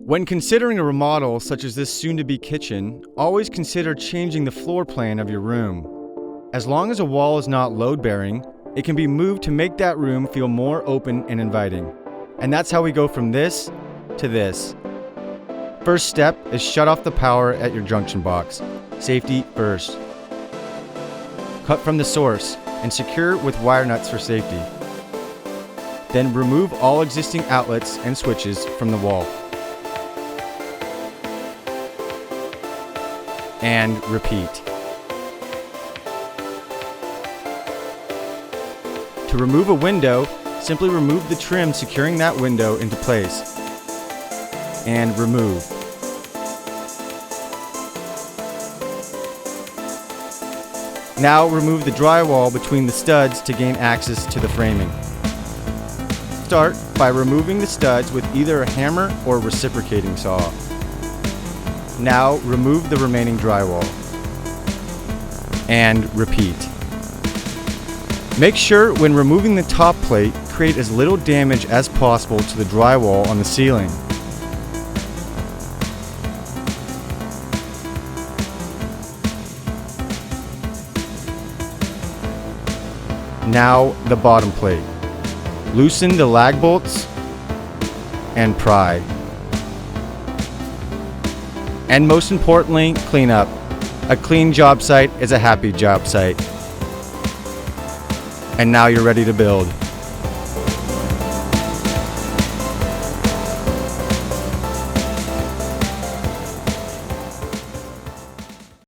When considering a remodel such as this soon-to-be kitchen, always consider changing the floor plan of your room. As long as a wall is not load-bearing, it can be moved to make that room feel more open and inviting. And that's how we go from this to this. First step is shut off the power at your junction box. Safety first. Cut from the source and secure with wire nuts for safety. Then remove all existing outlets and switches from the wall. And repeat. To remove a window, simply remove the trim securing that window into place. And remove. Now remove the drywall between the studs to gain access to the framing. Start by removing the studs with either a hammer or reciprocating saw. Now remove the remaining drywall. And repeat. Make sure when removing the top plate, create as little damage as possible to the drywall on the ceiling. Now the bottom plate. Loosen the lag bolts and pry. And most importantly, clean up. A clean job site is a happy job site. And now you're ready to build.